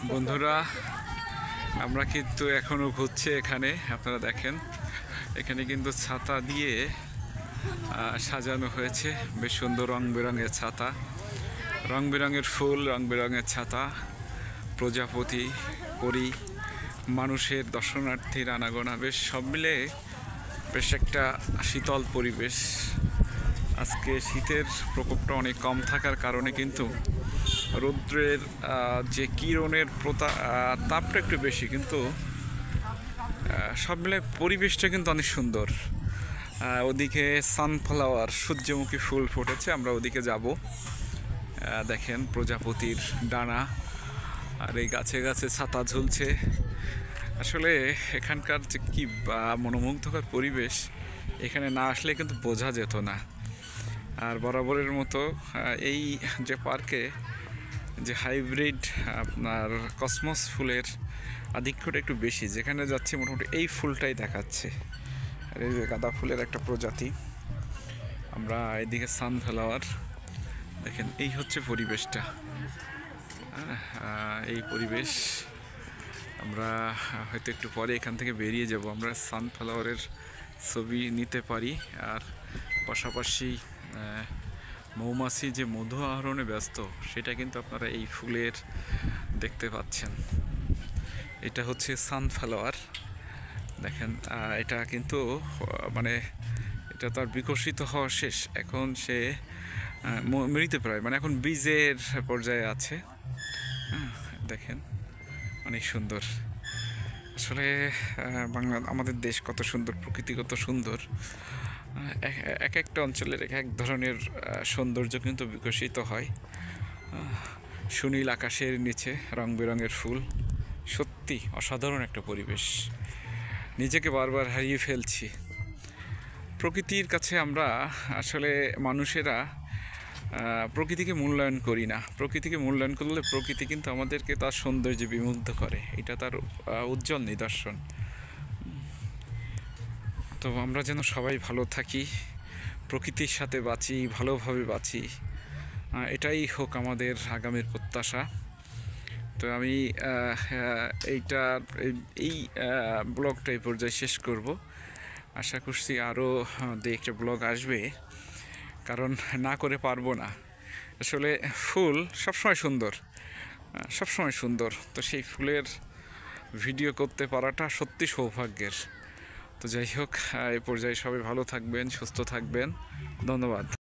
বন্ধুরা, আমরা কিন্তু এখনও ঘুরছি এখানে। আপনারা দেখেন, এখানে কিন্তু ছাতা দিয়ে সাজানো হয়েছে। বেশ সুন্দর রং বেরঙের ছাতা, রং বেরঙের ফুল, রং বেরঙের ছাতা, প্রজাপতি, পরী, মানুষের, দর্শনার্থীর আনাগোনা, বেশ সব মিলে বেশ একটা শীতল পরিবেশ। আজকে শীতের প্রকোপটা অনেক কম থাকার কারণে কিন্তু রৌদ্রের যে কিরণের তাপটা একটু বেশি, কিন্তু সব মিলে পরিবেশটা কিন্তু অনেক সুন্দর। ওদিকে সানফ্লাওয়ার, সূর্যমুখী ফুল ফুটেছে, আমরা ওদিকে যাব। দেখেন প্রজাপতির ডানা, আর এই গাছে গাছে ছাতা ঝুলছে। আসলে এখানকার যে কি মনোমুগ্ধকর পরিবেশ, এখানে না আসলে কিন্তু বোঝা যেত না। আর বরাবরের মতো এই যে পার্কে যে হাইব্রিড আপনার কসমস ফুলের আধিক্যটা একটু বেশি, যেখানে যাচ্ছে মোটামুটি এই ফুলটাই দেখাচ্ছে। আর এই যে গাঁদা ফুলের একটা প্রজাতি। আমরা এদিকে সানফ্লাওয়ার, দেখেন এই হচ্ছে পরিবেশটা। এই পরিবেশ আমরা হয়তো একটু পরে এখান থেকে বেরিয়ে যাব। আমরা সানফ্লাওয়ারের ছবি নিতে পারি, আর পাশাপাশি মৌমাছি যে মধু আহরণে ব্যস্ত, সেটা কিন্তু আপনারা এই ফুলের দেখতে পাচ্ছেন। এটা হচ্ছে সানফ্লাওয়ার। দেখেন এটা কিন্তু মানে এটা তার বিকশিত হওয়া শেষ, এখন সে মৃতপ্রায়, মানে এখন বীজের পর্যায়ে আছে। দেখেন অনেক সুন্দর। আসলে আমাদের দেশ কত সুন্দর, প্রকৃতি কত সুন্দর। এক একটা অঞ্চলের এক এক ধরনের সৌন্দর্য কিন্তু বিকশিত হয়। সুনীল আকাশের নিচে রং বেরঙের ফুল, সত্যি অসাধারণ একটা পরিবেশ। নিজেকে বারবার হারিয়ে ফেলছি প্রকৃতির কাছে। আমরা আসলে মানুষেরা প্রকৃতিকে মূল্যায়ন করি না। প্রকৃতিকে মূল্যায়ন করলে প্রকৃতি কিন্তু আমাদেরকে তার সৌন্দর্যে বিমুগ্ধ করে, এটা তার উজ্জ্বল নিদর্শন। তো আমরা যেন সবাই ভালো থাকি, প্রকৃতির সাথে বাঁচি, ভালোভাবে বাঁচি, এটাই হোক আমাদের আগামীর প্রত্যাশা। তো আমি এই ব্লগটা এই পর্যায়ে শেষ করব। আশা করছি আরও দু একটা ব্লগ আসবে, কারণ না করে পারবো না। আসলে ফুল সবসময় সুন্দর, সবসময় সুন্দর। তো সেই ফুলের ভিডিও করতে পারাটা সত্যি সৌভাগ্যের। তো যাই হোক, এই পর্যায়ে সবাই ভালো থাকবেন, সুস্থ থাকবেন। ধন্যবাদ।